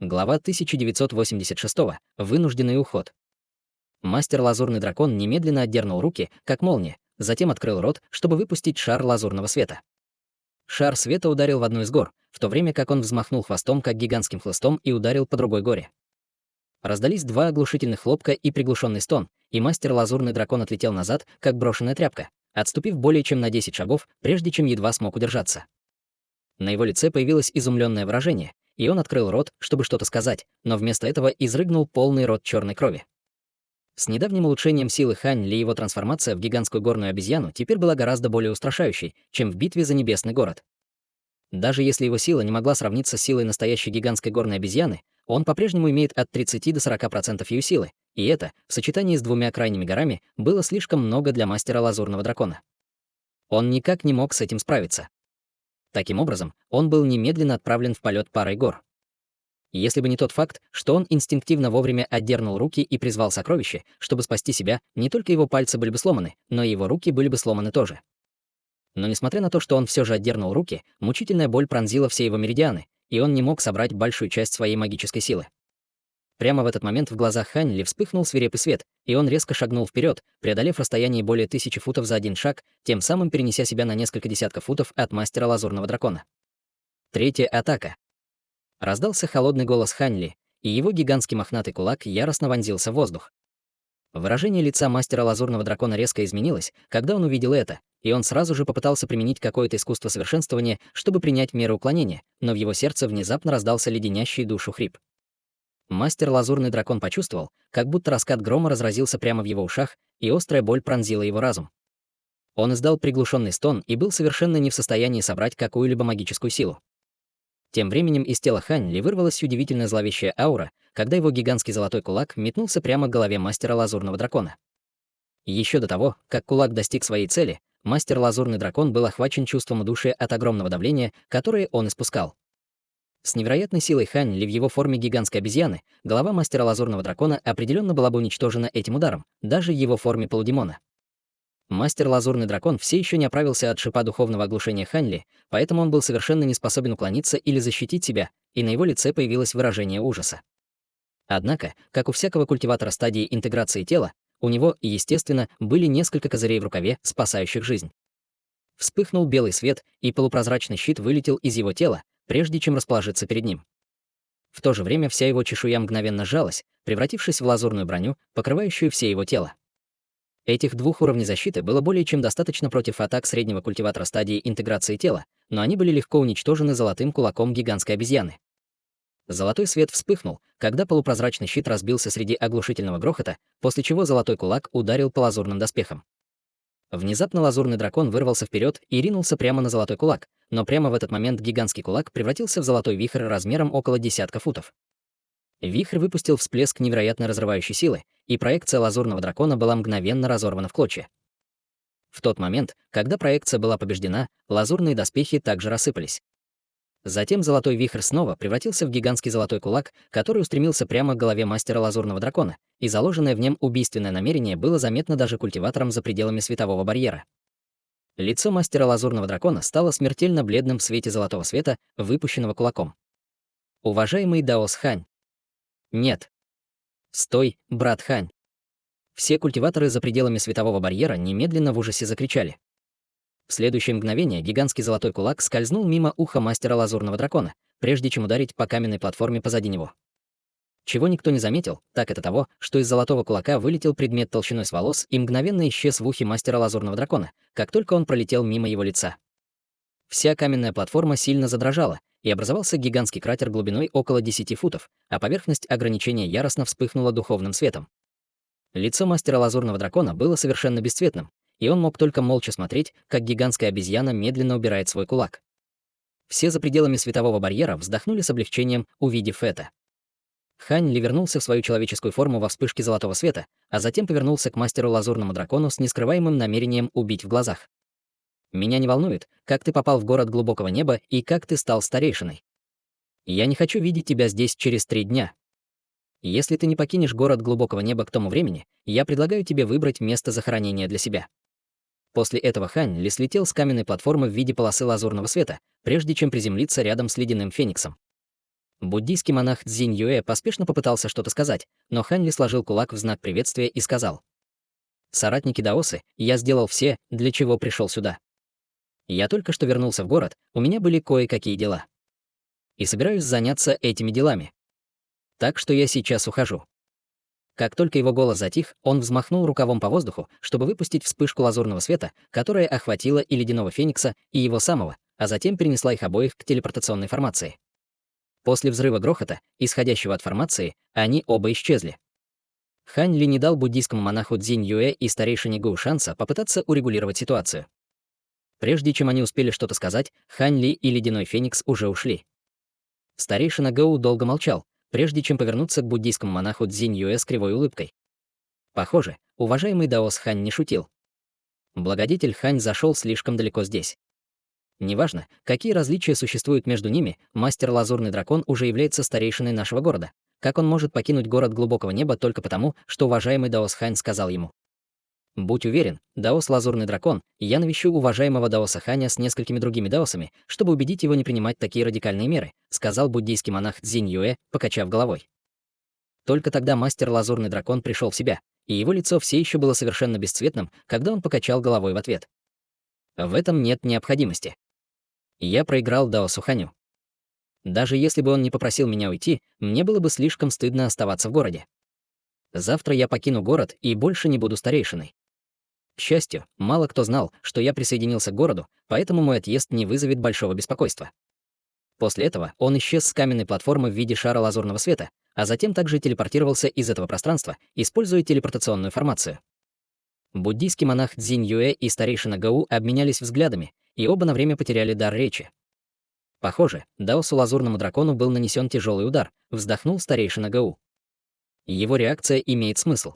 Глава 1986. Вынужденный уход. Мастер-лазурный дракон немедленно отдернул руки, как молния, затем открыл рот, чтобы выпустить шар лазурного света. Шар света ударил в одну из гор, в то время как он взмахнул хвостом, как гигантским хлыстом, и ударил по другой горе. Раздались два оглушительных хлопка и приглушенный стон, и мастер-лазурный дракон отлетел назад, как брошенная тряпка, отступив более чем на 10 шагов, прежде чем едва смог удержаться. На его лице появилось изумленное выражение, и он открыл рот, чтобы что-то сказать, но вместо этого изрыгнул полный рот черной крови. С недавним улучшением силы Хань Ли его трансформация в гигантскую горную обезьяну теперь была гораздо более устрашающей, чем в битве за небесный город. Даже если его сила не могла сравниться с силой настоящей гигантской горной обезьяны, он по-прежнему имеет от 30 до 40% ее силы, и это, в сочетании с двумя крайними горами, было слишком много для мастера лазурного дракона. Он никак не мог с этим справиться. Таким образом, он был немедленно отправлен в полет парой гор. Если бы не тот факт, что он инстинктивно вовремя отдернул руки и призвал сокровище, чтобы спасти себя, не только его пальцы были бы сломаны, но и его руки были бы сломаны тоже. Но несмотря на то, что он все же отдернул руки, мучительная боль пронзила все его меридианы, и он не мог собрать большую часть своей магической силы. Прямо в этот момент в глазах Хань Ли вспыхнул свирепый свет, и он резко шагнул вперед, преодолев расстояние более 1000 футов за один шаг, тем самым перенеся себя на несколько десятков футов от мастера лазурного дракона. Третья атака. Раздался холодный голос Хань Ли, и его гигантский мохнатый кулак яростно вонзился в воздух. Выражение лица мастера лазурного дракона резко изменилось, когда он увидел это, и он сразу же попытался применить какое-то искусство совершенствования, чтобы принять меры уклонения, но в его сердце внезапно раздался леденящий душу хрип. Мастер-лазурный дракон почувствовал, как будто раскат грома разразился прямо в его ушах, и острая боль пронзила его разум. Он издал приглушенный стон и был совершенно не в состоянии собрать какую-либо магическую силу. Тем временем из тела Хань Ли вырвалась удивительная зловещая аура, когда его гигантский золотой кулак метнулся прямо к голове мастера лазурного дракона. Еще до того, как кулак достиг своей цели, мастер-лазурный дракон был охвачен чувством удушья от огромного давления, которое он испускал. С невероятной силой Хань Ли в его форме гигантской обезьяны, голова мастера лазурного дракона определенно была бы уничтожена этим ударом, даже в его форме полудемона. Мастер-лазурный дракон все еще не оправился от шипа духовного оглушения Хань Ли, поэтому он был совершенно не способен уклониться или защитить себя, и на его лице появилось выражение ужаса. Однако, как у всякого культиватора стадии интеграции тела, у него, естественно, были несколько козырей в рукаве, спасающих жизнь. Вспыхнул белый свет, и полупрозрачный щит вылетел из его тела, прежде чем расположиться перед ним. В то же время вся его чешуя мгновенно сжалась, превратившись в лазурную броню, покрывающую все его тело. Этих двух уровней защиты было более чем достаточно против атак среднего культиватора стадии интеграции тела, но они были легко уничтожены золотым кулаком гигантской обезьяны. Золотой свет вспыхнул, когда полупрозрачный щит разбился среди оглушительного грохота, после чего золотой кулак ударил по лазурным доспехам. Внезапно лазурный дракон вырвался вперед и ринулся прямо на золотой кулак, но прямо в этот момент гигантский кулак превратился в золотой вихрь размером около десятка футов. Вихрь выпустил всплеск невероятно разрывающей силы, и проекция лазурного дракона была мгновенно разорвана в клочья. В тот момент, когда проекция была побеждена, лазурные доспехи также рассыпались. Затем золотой вихрь снова превратился в гигантский золотой кулак, который устремился прямо к голове мастера лазурного дракона, и заложенное в нем убийственное намерение было заметно даже культиваторам за пределами светового барьера. Лицо мастера лазурного дракона стало смертельно бледным в свете золотого света, выпущенного кулаком. «Уважаемый Даос Хань!» «Нет!» «Стой, брат Хань!» Все культиваторы за пределами светового барьера немедленно в ужасе закричали. В следующее мгновение гигантский золотой кулак скользнул мимо уха мастера лазурного дракона, прежде чем ударить по каменной платформе позади него. Чего никто не заметил, так это того, что из золотого кулака вылетел предмет толщиной с волос и мгновенно исчез в ухе мастера лазурного дракона, как только он пролетел мимо его лица. Вся каменная платформа сильно задрожала, и образовался гигантский кратер глубиной около 10 футов, а поверхность ограничения яростно вспыхнула духовным светом. Лицо мастера лазурного дракона было совершенно бесцветным, и он мог только молча смотреть, как гигантская обезьяна медленно убирает свой кулак. Все за пределами светового барьера вздохнули с облегчением, увидев это. Хань Ли вернулся в свою человеческую форму во вспышке золотого света, а затем повернулся к мастеру лазурному дракону с нескрываемым намерением убить в глазах. «Меня не волнует, как ты попал в город глубокого неба и как ты стал старейшиной. Я не хочу видеть тебя здесь через 3 дня. Если ты не покинешь город глубокого неба к тому времени, я предлагаю тебе выбрать место захоронения для себя». После этого Хань Ли слетел с каменной платформы в виде полосы лазурного света, прежде чем приземлиться рядом с ледяным фениксом. Буддийский монах Цзинь Юэ поспешно попытался что-то сказать, но Хань Ли сложил кулак в знак приветствия и сказал: «Соратники даосы, я сделал все, для чего пришел сюда. Я только что вернулся в город, у меня были кое-какие дела. И собираюсь заняться этими делами. Так что я сейчас ухожу». Как только его голос затих, он взмахнул рукавом по воздуху, чтобы выпустить вспышку лазурного света, которая охватила и ледяного феникса, и его самого, а затем перенесла их обоих к телепортационной формации. После взрыва грохота, исходящего от формации, они оба исчезли. Хань Ли не дал буддийскому монаху Цзинь Юэ и старейшине Гоу шанса попытаться урегулировать ситуацию. Прежде чем они успели что-то сказать, Хань Ли и ледяной феникс уже ушли. Старейшина Гоу долго молчал, прежде чем повернуться к буддийскому монаху Цзинь Юэ с кривой улыбкой. Похоже, уважаемый даос Хань не шутил. Благодетель Хань зашел слишком далеко здесь. Неважно, какие различия существуют между ними, мастер Лазурный Дракон уже является старейшиной нашего города. Как он может покинуть город глубокого неба только потому, что уважаемый даос Хань сказал ему? Будь уверен, даос Лазурный Дракон, я навещу уважаемого даоса Ханя с несколькими другими даосами, чтобы убедить его не принимать такие радикальные меры, сказал буддийский монах Цзинь Юэ, покачав головой. Только тогда мастер Лазурный Дракон пришел в себя, и его лицо все еще было совершенно бесцветным, когда он покачал головой в ответ. В этом нет необходимости. Я проиграл даосу Ханю. Даже если бы он не попросил меня уйти, мне было бы слишком стыдно оставаться в городе. Завтра я покину город и больше не буду старейшиной. К счастью, мало кто знал, что я присоединился к городу, поэтому мой отъезд не вызовет большого беспокойства. После этого он исчез с каменной платформы в виде шара лазурного света, а затем также телепортировался из этого пространства, используя телепортационную формацию. Буддийский монах Цзинь Юэ и старейшина Гоу обменялись взглядами, и оба на время потеряли дар речи. Похоже, даосу Лазурному Дракону был нанесен тяжелый удар, вздохнул старейшина Гоу. Его реакция имеет смысл.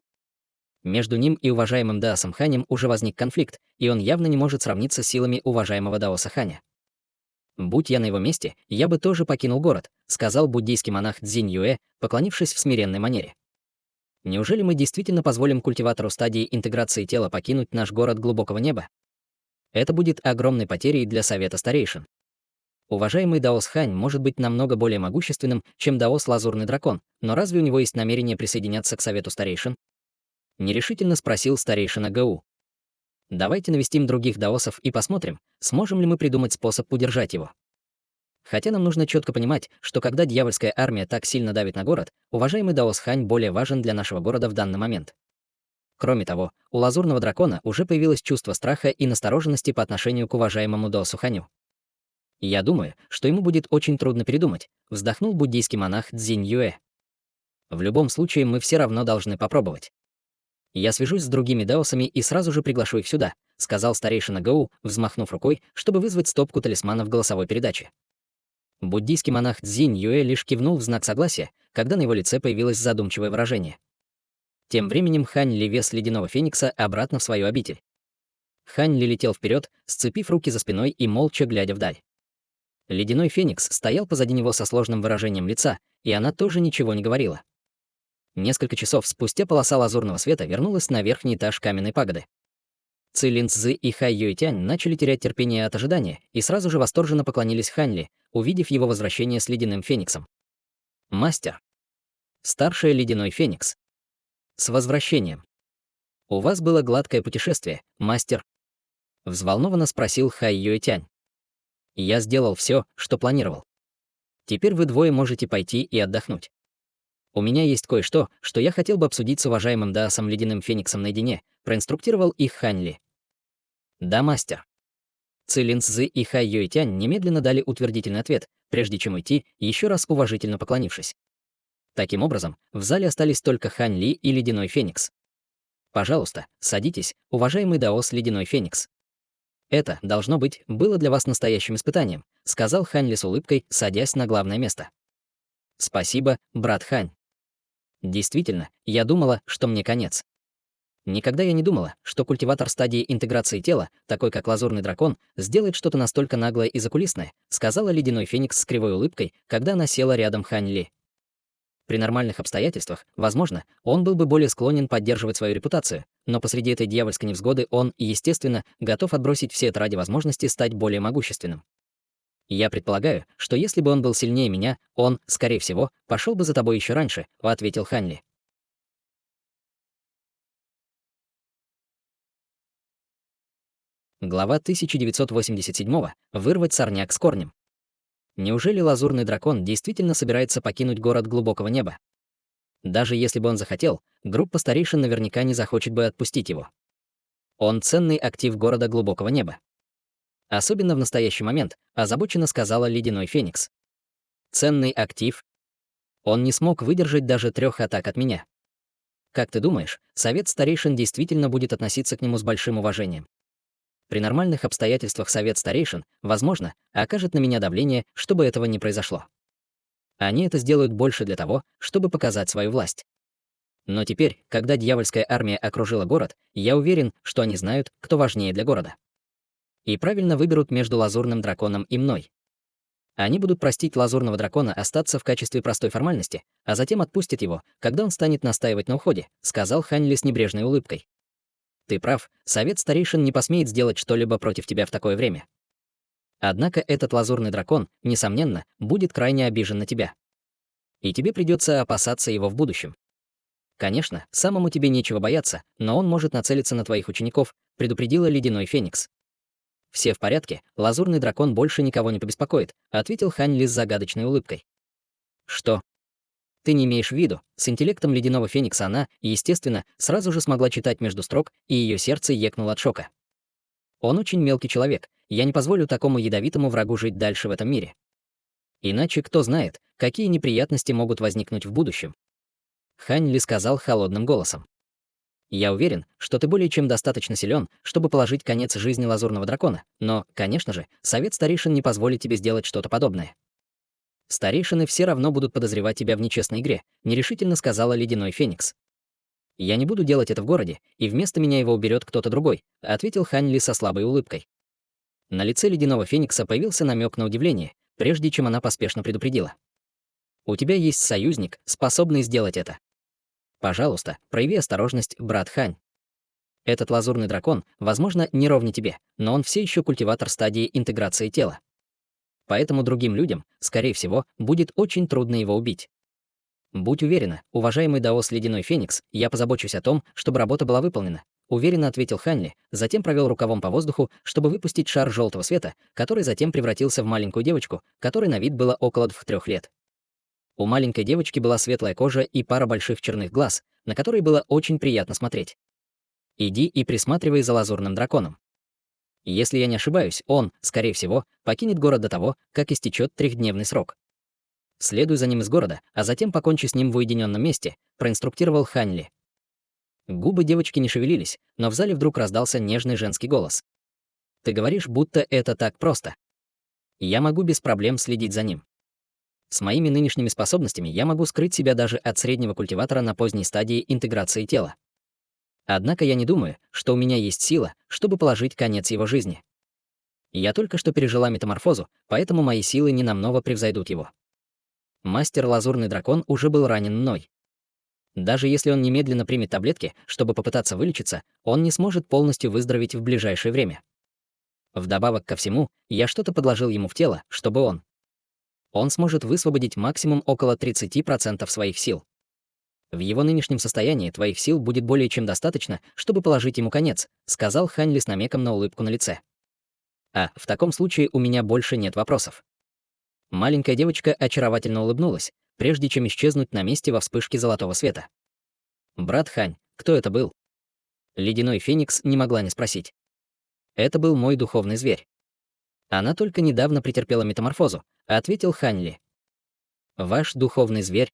Между ним и уважаемым даосом Ханем уже возник конфликт, и он явно не может сравниться с силами уважаемого даоса Ханя. «Будь я на его месте, я бы тоже покинул город», сказал буддийский монах Цзинь Юэ, поклонившись в смиренной манере. «Неужели мы действительно позволим культиватору стадии интеграции тела покинуть наш город глубокого неба? Это будет огромной потерей для Совета Старейшин. Уважаемый даос Хань может быть намного более могущественным, чем даос Лазурный Дракон, но разве у него есть намерение присоединяться к Совету Старейшин?» Нерешительно спросил старейшина Гоу. «Давайте навестим других даосов и посмотрим, сможем ли мы придумать способ удержать его. Хотя нам нужно четко понимать, что когда дьявольская армия так сильно давит на город, уважаемый даос Хань более важен для нашего города в данный момент. Кроме того, у Лазурного Дракона уже появилось чувство страха и настороженности по отношению к уважаемому даосу Ханю. Я думаю, что ему будет очень трудно передумать», вздохнул буддийский монах Цзинь Юэ. «В любом случае мы все равно должны попробовать. Я свяжусь с другими даосами и сразу же приглашу их сюда», сказал старейшина Гоу, взмахнув рукой, чтобы вызвать стопку талисманов голосовой передачи. Буддийский монах Цзинь Юэ лишь кивнул в знак согласия, когда на его лице появилось задумчивое выражение. Тем временем Хань Ли вез ледяного феникса обратно в свою обитель. Хань Ли летел вперед, сцепив руки за спиной и молча глядя вдаль. Ледяной феникс стоял позади него со сложным выражением лица, и она тоже ничего не говорила. Несколько часов спустя полоса лазурного света вернулась на верхний этаж каменной пагоды. Цилин Цзы и Хай Юйтянь начали терять терпение от ожидания и сразу же восторженно поклонились Хань Ли, увидев его возвращение с ледяным фениксом. «Мастер! Старший ледяной феникс! С возвращением! У вас было гладкое путешествие, мастер!» Взволнованно спросил Хай Юйтянь. «Я сделал все, что планировал. Теперь вы двое можете пойти и отдохнуть. У меня есть кое-что, что я хотел бы обсудить с уважаемым даосом Ледяным Фениксом наедине», проинструктировал их Хань Ли. «Да, мастер». Цилин Цзы и Хай Юйтянь немедленно дали утвердительный ответ, прежде чем уйти, еще раз уважительно поклонившись. Таким образом, в зале остались только Хань Ли и Ледяной Феникс. «Пожалуйста, садитесь, уважаемый даос Ледяной Феникс. Это, должно быть, было для вас настоящим испытанием», сказал Хань Ли с улыбкой, садясь на главное место. «Спасибо, брат Хань. Действительно, я думала, что мне конец. Никогда я не думала, что культиватор стадии интеграции тела, такой как Лазурный Дракон, сделает что-то настолько наглое и закулисное», сказала Ледяной Феникс с кривой улыбкой, когда она села рядом Хань Ли. При нормальных обстоятельствах, возможно, он был бы более склонен поддерживать свою репутацию, но посреди этой дьявольской невзгоды он, естественно, готов отбросить все это ради возможности стать более могущественным. Я предполагаю, что если бы он был сильнее меня, он, скорее всего, пошел бы за тобой еще раньше, ответил Ханли. Глава 1987. Вырвать сорняк с корнем. Неужели лазурный дракон действительно собирается покинуть город глубокого неба? Даже если бы он захотел, группа старейшин наверняка не захочет бы отпустить его. Он ценный актив города глубокого неба. Особенно в настоящий момент, озабоченно сказала Ледяной Феникс. Ценный актив? Он не смог выдержать даже 3 атак от меня. Как ты думаешь, совет старейшин действительно будет относиться к нему с большим уважением? При нормальных обстоятельствах совет старейшин, возможно, окажет на меня давление, чтобы этого не произошло. Они это сделают больше для того, чтобы показать свою власть. Но теперь, когда дьявольская армия окружила город, я уверен, что они знают, кто важнее для города. И правильно выберут между лазурным драконом и мной. Они будут простить лазурного дракона остаться в качестве простой формальности, а затем отпустят его, когда он станет настаивать на уходе, сказал Ханли с небрежной улыбкой. Ты прав, совет старейшин не посмеет сделать что-либо против тебя в такое время. Однако этот лазурный дракон, несомненно, будет крайне обижен на тебя. И тебе придется опасаться его в будущем. Конечно, самому тебе нечего бояться, но он может нацелиться на твоих учеников, предупредила Ледяной Феникс. «Все в порядке, лазурный дракон больше никого не побеспокоит», ответил Ханли с загадочной улыбкой. «Что? Ты не имеешь в виду?» С интеллектом Ледяного Феникса она, естественно, сразу же смогла читать между строк, и ее сердце екнуло от шока. «Он очень мелкий человек, я не позволю такому ядовитому врагу жить дальше в этом мире. Иначе кто знает, какие неприятности могут возникнуть в будущем?» Ханли сказал холодным голосом. «Я уверен, что ты более чем достаточно силен, чтобы положить конец жизни лазурного дракона, но, конечно же, совет старейшин не позволит тебе сделать что-то подобное. Старейшины все равно будут подозревать тебя в нечестной игре», нерешительно сказала Ледяной Феникс. «Я не буду делать это в городе, и вместо меня его уберет кто-то другой», ответил Ханли со слабой улыбкой. На лице Ледяного Феникса появился намек на удивление, прежде чем она поспешно предупредила. «У тебя есть союзник, способный сделать это. Пожалуйста, прояви осторожность, брат Хань. Этот лазурный дракон, возможно, не ровня тебе, но он все еще культиватор стадии интеграции тела. Поэтому другим людям, скорее всего, будет очень трудно его убить. Будь уверена, уважаемый даос Ледяной Феникс, я позабочусь о том, чтобы работа была выполнена», уверенно ответил Ханли, затем провел рукавом по воздуху, чтобы выпустить шар желтого света, который затем превратился в маленькую девочку, которой на вид было около 2-3 лет. У маленькой девочки была светлая кожа и пара больших черных глаз, на которые было очень приятно смотреть. «Иди и присматривай за лазурным драконом. Если я не ошибаюсь, он, скорее всего, покинет город до того, как истечет 3-дневный срок. Следуй за ним из города, а затем покончи с ним в уединенном месте», проинструктировал Ханли. Губы девочки не шевелились, но в зале вдруг раздался нежный женский голос. «Ты говоришь, будто это так просто. Я могу без проблем следить за ним. С моими нынешними способностями я могу скрыть себя даже от среднего культиватора на поздней стадии интеграции тела. Однако я не думаю, что у меня есть сила, чтобы положить конец его жизни. Я только что пережила метаморфозу, поэтому мои силы ненамного превзойдут его. Мастер Лазурный Дракон уже был ранен мной. Даже если он немедленно примет таблетки, чтобы попытаться вылечиться, он не сможет полностью выздороветь в ближайшее время. Вдобавок ко всему, я что-то подложил ему в тело, чтобы он сможет высвободить максимум около 30% своих сил. В его нынешнем состоянии твоих сил будет более чем достаточно, чтобы положить ему конец, сказал Ханли с намеком на улыбку на лице. В таком случае у меня больше нет вопросов. Маленькая девочка очаровательно улыбнулась, прежде чем исчезнуть на месте во вспышке золотого света. «Брат Хань, кто это был?» Ледяной Феникс не могла не спросить. «Это был мой духовный зверь. Она только недавно претерпела метаморфозу», ответил Ханли. «Ваш духовный зверь?»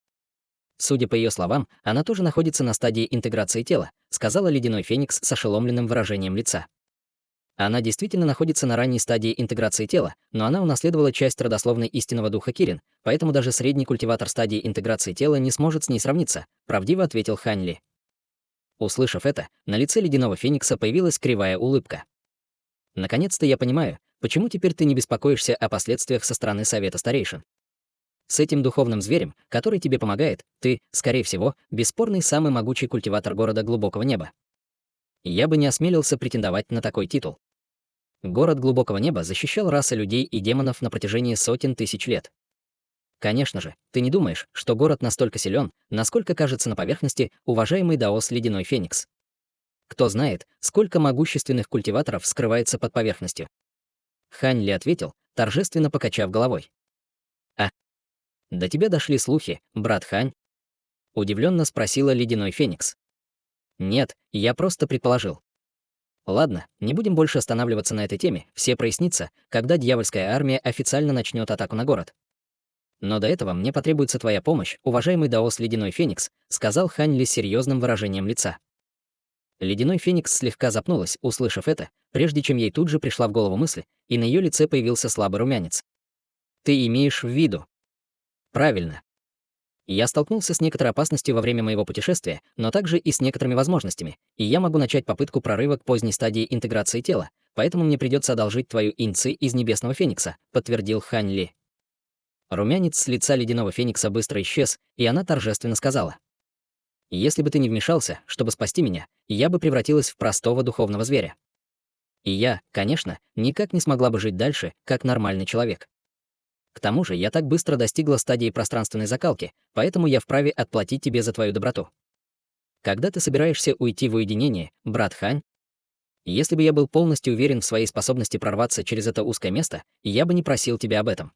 Судя по ее словам, она тоже находится на стадии интеграции тела, сказала Ледяной Феникс с ошеломленным выражением лица. Она действительно находится на ранней стадии интеграции тела, но она унаследовала часть родословной истинного духа Кирин, поэтому даже средний культиватор стадии интеграции тела не сможет с ней сравниться, правдиво ответил Ханли. Услышав это, на лице Ледяного Феникса появилась кривая улыбка. «Наконец-то я понимаю, почему теперь ты не беспокоишься о последствиях со стороны Совета Старейшин. С этим духовным зверем, который тебе помогает, ты, скорее всего, бесспорный самый могучий культиватор города глубокого неба. Я бы не осмелился претендовать на такой титул. Город глубокого неба защищал расы людей и демонов на протяжении сотен тысяч лет. Конечно же, ты не думаешь, что город настолько силен, насколько кажется на поверхности уважаемый даос Ледяной Феникс. Кто знает, сколько могущественных культиваторов скрывается под поверхностью. Хань Ли ответил, торжественно покачав головой. «А, до тебя дошли слухи, брат Хань?» Удивленно спросила Ледяной Феникс. «Нет, я просто предположил». Ладно, не будем больше останавливаться на этой теме, все прояснится, когда дьявольская армия официально начнет атаку на город. Но до этого мне потребуется твоя помощь, уважаемый даос Ледяной Феникс, сказал Хань Ли с серьезным выражением лица. Ледяной Феникс слегка запнулась, услышав это, прежде чем ей тут же пришла в голову мысль, и на ее лице появился слабый румянец. «Ты имеешь в виду?» «Правильно. Я столкнулся с некоторой опасностью во время моего путешествия, но также и с некоторыми возможностями, и я могу начать попытку прорыва к поздней стадии интеграции тела, поэтому мне придется одолжить твою инци из Небесного Феникса», подтвердил Хань Ли. Румянец с лица Ледяного Феникса быстро исчез, и она торжественно сказала. «Если бы ты не вмешался, чтобы спасти меня, я бы превратилась в простого духовного зверя. И я, конечно, никак не смогла бы жить дальше, как нормальный человек. К тому же я так быстро достигла стадии пространственной закалки, поэтому я вправе отплатить тебе за твою доброту. Когда ты собираешься уйти в уединение, брат Хань? Если бы я был полностью уверен в своей способности прорваться через это узкое место, я бы не просил тебя об этом.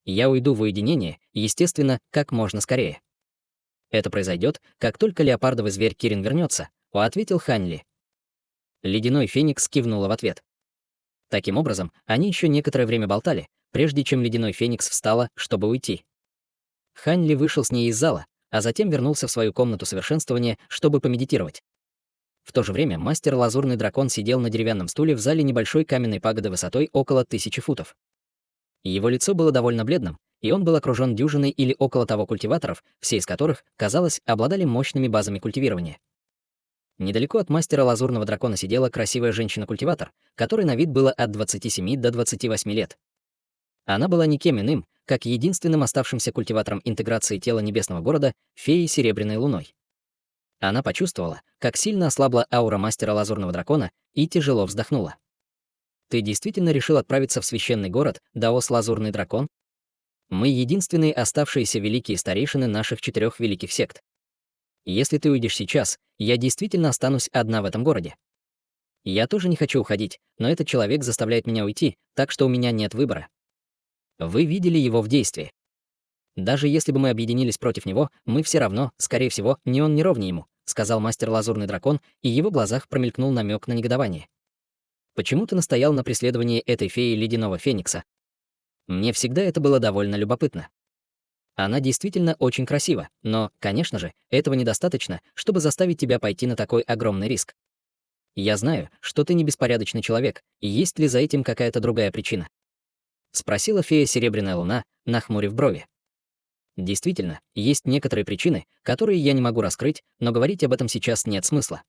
Я уйду в уединение, естественно, как можно скорее. Это произойдет, как только леопардовый зверь Кирин вернется, ответил Хань Ли. Ледяной Феникс кивнула в ответ. Таким образом, они еще некоторое время болтали, прежде чем Ледяной Феникс встала, чтобы уйти. Хань Ли вышел с ней из зала, а затем вернулся в свою комнату совершенствования, чтобы помедитировать. В то же время мастер Лазурный Дракон сидел на деревянном стуле в зале небольшой каменной пагоды высотой около 1000 футов. Его лицо было довольно бледным, и он был окружен дюжиной или около того культиваторов, все из которых, казалось, обладали мощными базами культивирования. Недалеко от мастера Лазурного Дракона сидела красивая женщина-культиватор, которой на вид было от 27 до 28 лет. Она была никем иным, как единственным оставшимся культиватором интеграции тела небесного города, феей Серебряной Луной. Она почувствовала, как сильно ослабла аура мастера Лазурного Дракона, и тяжело вздохнула. «Ты действительно решил отправиться в священный город, Даос Лазурный Дракон? Мы единственные оставшиеся великие старейшины наших 4 великих сект. Если ты уйдешь сейчас, я действительно останусь одна в этом городе. Я тоже не хочу уходить, но этот человек заставляет меня уйти, так что у меня нет выбора. Вы видели его в действии. Даже если бы мы объединились против него, мы все равно, скорее всего, ни он, ни ровнее ему», сказал мастер Лазурный Дракон, и в его глазах промелькнул намек на негодование. «Почему ты настоял на преследовании этой феи Ледяного Феникса? Мне всегда это было довольно любопытно. Она действительно очень красива, но, конечно же, этого недостаточно, чтобы заставить тебя пойти на такой огромный риск. Я знаю, что ты не беспорядочный человек, и есть ли за этим какая-то другая причина?» Спросила фея Серебряная Луна, нахмурив брови. «Действительно, есть некоторые причины, которые я не могу раскрыть, но говорить об этом сейчас нет смысла.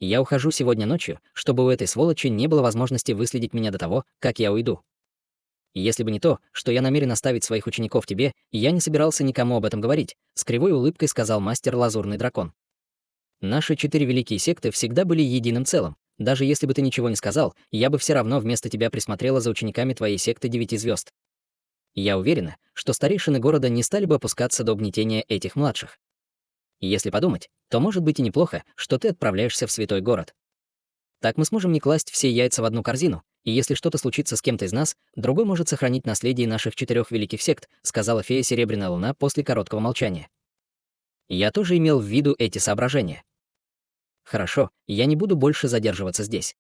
Я ухожу сегодня ночью, чтобы у этой сволочи не было возможности выследить меня до того, как я уйду. Если бы не то, что я намерен оставить своих учеников тебе, я не собирался никому об этом говорить», с кривой улыбкой сказал мастер Лазурный Дракон. «Наши 4 великие секты всегда были единым целым. Даже если бы ты ничего не сказал, я бы все равно вместо тебя присмотрела за учениками твоей секты 9 звезд. Я уверена, что старейшины города не стали бы опускаться до угнетения этих младших. Если подумать, то может быть и неплохо, что ты отправляешься в святой город. Так мы сможем не класть все яйца в одну корзину, и если что-то случится с кем-то из нас, другой может сохранить наследие наших 4 великих сект», сказала фея Серебряная Луна после короткого молчания. Я тоже имел в виду эти соображения. Хорошо, я не буду больше задерживаться здесь.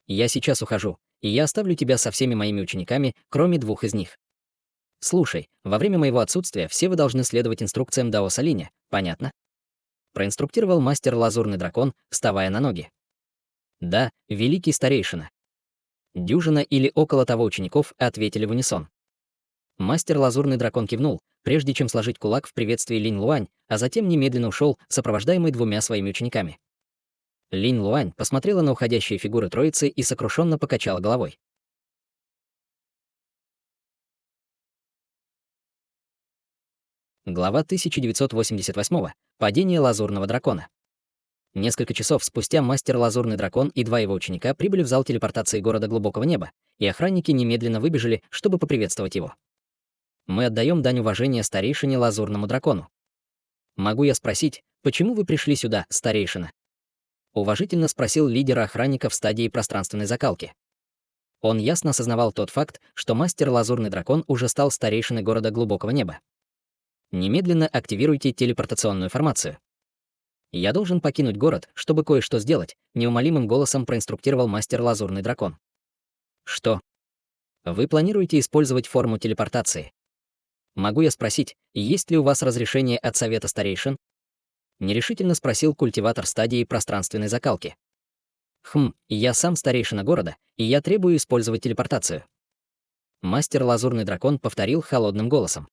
Я сейчас ухожу, и я оставлю тебя со всеми моими учениками, кроме 2 из них. Слушай, во время моего отсутствия все вы должны следовать инструкциям Даоса Линя, понятно? Проинструктировал мастер Лазурный Дракон, вставая на ноги. Да, великий старейшина. Дюжина или около того учеников ответили в унисон. Мастер Лазурный Дракон кивнул, прежде чем сложить кулак в приветствии Линь Луань, а затем немедленно ушел, сопровождаемый 2 своими учениками. Линь Луань посмотрела на уходящие фигуры троицы и сокрушенно покачала головой. Глава 1988. Падение Лазурного Дракона. Несколько часов спустя мастер Лазурный Дракон и два его ученика прибыли в зал телепортации города Глубокого Неба, и охранники немедленно выбежали, чтобы поприветствовать его. Мы отдаем дань уважения старейшине Лазурному Дракону. Могу я спросить, почему вы пришли сюда, старейшина? Уважительно спросил лидера охранников в стадии пространственной закалки. Он ясно осознавал тот факт, что мастер Лазурный Дракон уже стал старейшиной города Глубокого Неба. Немедленно активируйте телепортационную формацию. Я должен покинуть город, чтобы кое-что сделать, неумолимым голосом проинструктировал мастер Лазурный Дракон. Что? Вы планируете использовать форму телепортации? Могу я спросить, есть ли у вас разрешение от Совета Старейшин? Нерешительно спросил культиватор стадии пространственной закалки. Я сам старейшина города, и я требую использовать телепортацию. Мастер Лазурный Дракон повторил холодным голосом.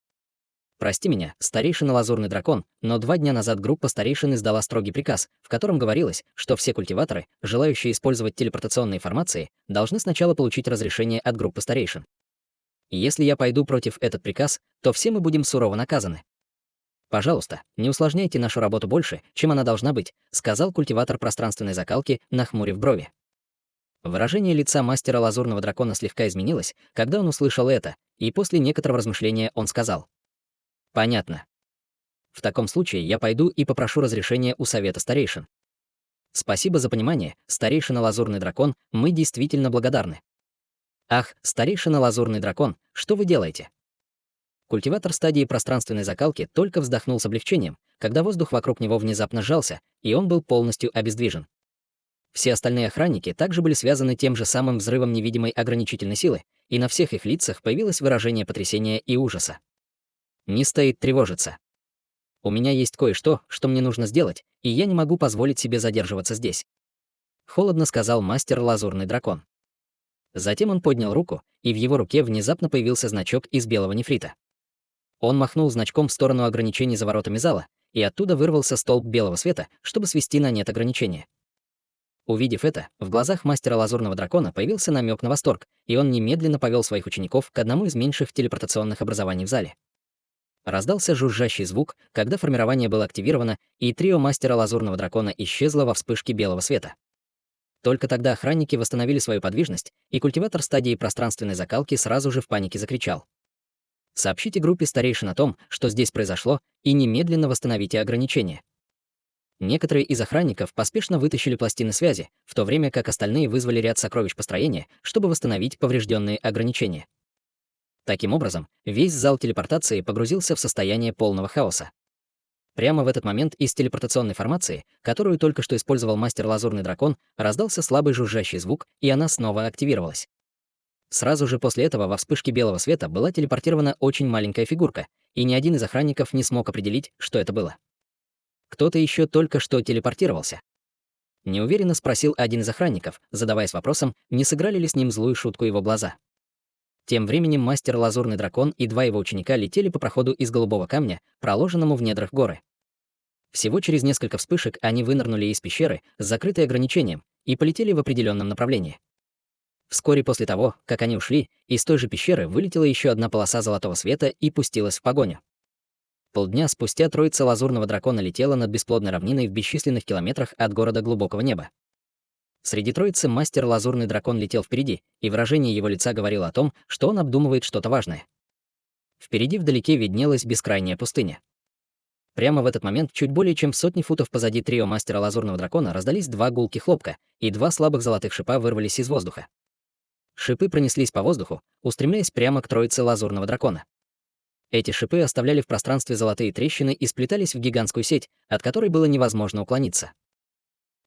Прости меня, старейшина Лазурный Дракон, но 2 дня назад группа старейшин издала строгий приказ, в котором говорилось, что все культиваторы, желающие использовать телепортационные формации, должны сначала получить разрешение от группы старейшин. Если я пойду против этот приказ, то все мы будем сурово наказаны. Пожалуйста, не усложняйте нашу работу больше, чем она должна быть, сказал культиватор пространственной закалки, нахмурив брови. Выражение лица мастера Лазурного Дракона слегка изменилось, когда он услышал это, и после некоторого размышления он сказал: «Понятно. В таком случае я пойду и попрошу разрешения у Совета Старейшин. Спасибо за понимание, старейшина Лазурный Дракон, мы действительно благодарны». «Ах, старейшина Лазурный Дракон, что вы делаете?» Культиватор стадии пространственной закалки только вздохнул с облегчением, когда воздух вокруг него внезапно сжался, и он был полностью обездвижен. Все остальные охранники также были связаны тем же самым взрывом невидимой ограничительной силы, и на всех их лицах появилось выражение потрясения и ужаса. Не стоит тревожиться. У меня есть кое-что, что мне нужно сделать, и я не могу позволить себе задерживаться здесь. Холодно сказал мастер Лазурный Дракон. Затем он поднял руку, и в его руке внезапно появился значок из белого нефрита. Он махнул значком в сторону ограничений за воротами зала, и оттуда вырвался столб белого света, чтобы свести на нет ограничения. Увидев это, в глазах мастера Лазурного Дракона появился намек на восторг, и он немедленно повел своих учеников к одному из меньших телепортационных образований в зале. Раздался жужжащий звук, когда формирование было активировано, и трио мастера Лазурного Дракона исчезло во вспышке белого света. Только тогда охранники восстановили свою подвижность, и культиватор стадии пространственной закалки сразу же в панике закричал: «Сообщите группе старейшин о том, что здесь произошло, и немедленно восстановите ограничения». Некоторые из охранников поспешно вытащили пластины связи, в то время как остальные вызвали ряд сокровищ построения, чтобы восстановить поврежденные ограничения. Таким образом, весь зал телепортации погрузился в состояние полного хаоса. Прямо в этот момент из телепортационной формации, которую только что использовал мастер Лазурный Дракон, раздался слабый жужжащий звук, и она снова активировалась. Сразу же после этого во вспышке белого света была телепортирована очень маленькая фигурка, и ни один из охранников не смог определить, что это было. Кто-то еще только что телепортировался. Неуверенно спросил один из охранников, задаваясь вопросом, не сыграли ли с ним злую шутку его глаза. Тем временем мастер Лазурный Дракон и два его ученика летели по проходу из голубого камня, проложенному в недрах горы. Всего через несколько вспышек они вынырнули из пещеры с закрытой ограничением и полетели в определенном направлении. Вскоре после того, как они ушли, из той же пещеры вылетела еще одна полоса золотого света и пустилась в погоню. Полдня спустя троица Лазурного Дракона летела над бесплодной равниной в бесчисленных километрах от города Глубокого Неба. Среди троицы мастер Лазурный Дракон летел впереди, и выражение его лица говорило о том, что он обдумывает что-то важное. Впереди вдалеке виднелась бескрайняя пустыня. Прямо в этот момент, чуть более чем в сотни футов позади трио мастера Лазурного Дракона, раздались 2 гулки хлопка, и 2 слабых золотых шипа вырвались из воздуха. Шипы пронеслись по воздуху, устремляясь прямо к троице Лазурного Дракона. Эти шипы оставляли в пространстве золотые трещины и сплетались в гигантскую сеть, от которой было невозможно уклониться.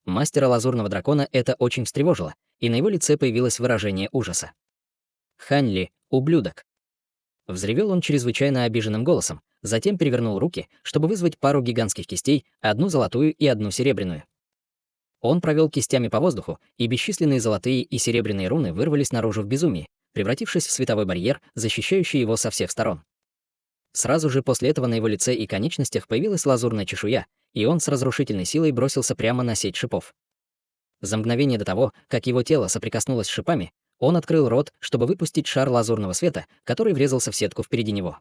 Мастера Лазурного Дракона это очень встревожило, и на его лице появилось выражение ужаса. «Ханли, ублюдок!» Взревел он чрезвычайно обиженным голосом, затем перевернул руки, чтобы вызвать пару гигантских кистей, одну золотую и одну серебряную. Он провел кистями по воздуху, и бесчисленные золотые и серебряные руны вырвались наружу в безумии, превратившись в световой барьер, защищающий его со всех сторон. Сразу же после этого на его лице и конечностях появилась лазурная чешуя, и он с разрушительной силой бросился прямо на сеть шипов. За мгновение до того, как его тело соприкоснулось с шипами, он открыл рот, чтобы выпустить шар лазурного света, который врезался в сетку впереди него.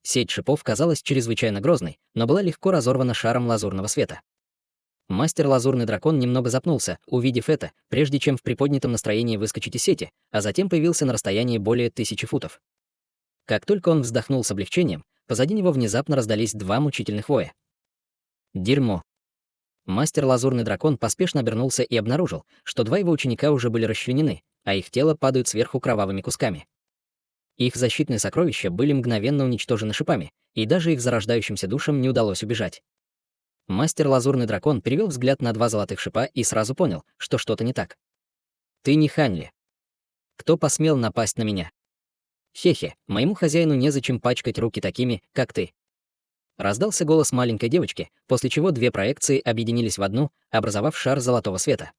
Сеть шипов казалась чрезвычайно грозной, но была легко разорвана шаром лазурного света. Мастер-лазурный дракон немного запнулся, увидев это, прежде чем в приподнятом настроении выскочить из сети, а затем появился на расстоянии более 1000 футов. Как только он вздохнул с облегчением, позади него внезапно раздались два мучительных воя. Дерьмо. Мастер-лазурный дракон поспешно обернулся и обнаружил, что два его ученика уже были расчленены, а их тела падают сверху кровавыми кусками. Их защитные сокровища были мгновенно уничтожены шипами, и даже их зарождающимся душам не удалось убежать. Мастер-лазурный дракон перевел взгляд на два золотых шипа и сразу понял, что что-то не так. «Ты не Ханли. Кто посмел напасть на меня? Хе-хе, моему хозяину незачем пачкать руки такими, как ты». Раздался голос маленькой девочки, после чего две проекции объединились в одну, образовав шар золотого света.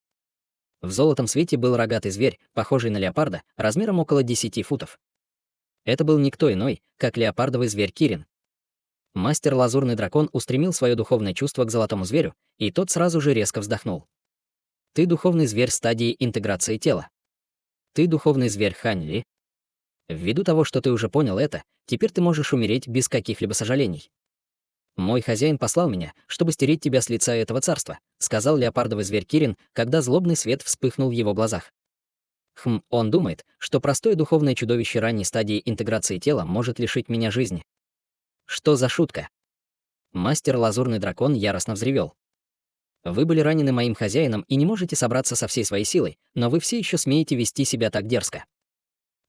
В золотом свете был рогатый зверь, похожий на леопарда, размером около 10 футов. Это был никто иной, как леопардовый зверь Кирин. Мастер-лазурный дракон устремил свое духовное чувство к золотому зверю, и тот сразу же резко вздохнул. «Ты духовный зверь стадии интеграции тела. Ты духовный зверь Ханли. Ввиду того, что ты уже понял это, теперь ты можешь умереть без каких-либо сожалений. Мой хозяин послал меня, чтобы стереть тебя с лица этого царства», сказал леопардовый зверь Кирин, когда злобный свет вспыхнул в его глазах. Он думает, что простое духовное чудовище ранней стадии интеграции тела может лишить меня жизни. Что за шутка? Мастер-лазурный дракон яростно взревел. Вы были ранены моим хозяином и не можете собраться со всей своей силой, но вы все еще смеете вести себя так дерзко.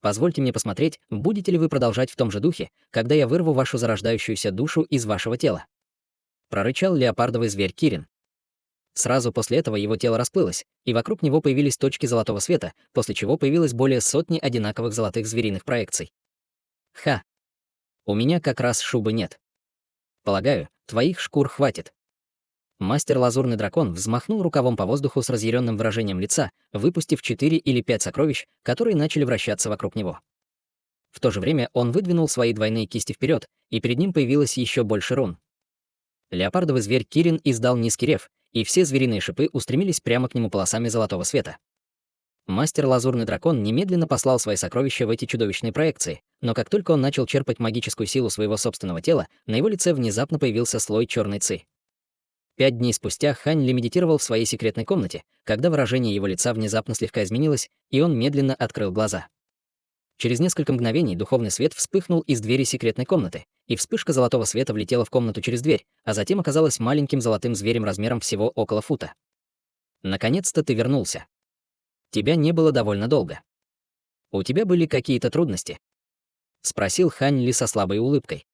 Позвольте мне посмотреть, будете ли вы продолжать в том же духе, когда я вырву вашу зарождающуюся душу из вашего тела. Прорычал леопардовый зверь Кирин. Сразу после этого его тело расплылось, и вокруг него появились точки золотого света, после чего появилось более сотни одинаковых золотых звериных проекций. Ха! У меня как раз шубы нет. Полагаю, твоих шкур хватит. Мастер-лазурный дракон взмахнул рукавом по воздуху с разъяренным выражением лица, выпустив 4 или 5 сокровищ, которые начали вращаться вокруг него. В то же время он выдвинул свои двойные кисти вперед, и перед ним появилось еще больше рун. Леопардовый зверь Кирин издал низкий рев, и все звериные шипы устремились прямо к нему полосами золотого света. Мастер-лазурный дракон немедленно послал свои сокровища в эти чудовищные проекции, но как только он начал черпать магическую силу своего собственного тела, на его лице внезапно появился слой черной ци. 5 дней спустя Ханли медитировал в своей секретной комнате, когда выражение его лица внезапно слегка изменилось, и он медленно открыл глаза. Через несколько мгновений духовный свет вспыхнул из двери секретной комнаты, и вспышка золотого света влетела в комнату через дверь, а затем оказалась маленьким золотым зверем размером всего около фута. «Наконец-то ты вернулся. Тебя не было довольно долго. У тебя были какие-то трудности?» — спросил Ханли со слабой улыбкой.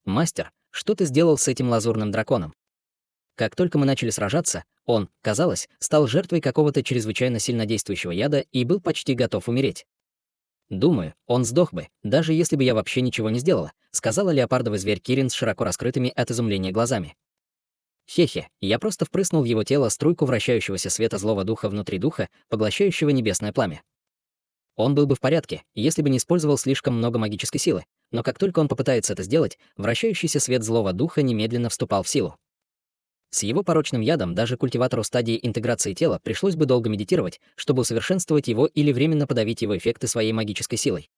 «Мастер, что ты сделал с этим лазурным драконом? Как только мы начали сражаться, он, казалось, стал жертвой какого-то чрезвычайно сильнодействующего яда и был почти готов умереть. Думаю, он сдох бы, даже если бы я вообще ничего не сделала», сказала леопардовый зверь Кирин с широко раскрытыми от изумления глазами. «Хе-хе, я просто впрыснул в его тело струйку вращающегося света злого духа внутри духа, поглощающего небесное пламя. Он был бы в порядке, если бы не использовал слишком много магической силы, но как только он попытается это сделать, вращающийся свет злого духа немедленно вступал в силу. С его порочным ядом даже культиватору стадии интеграции тела пришлось бы долго медитировать, чтобы усовершенствовать его или временно подавить его эффекты своей магической силой.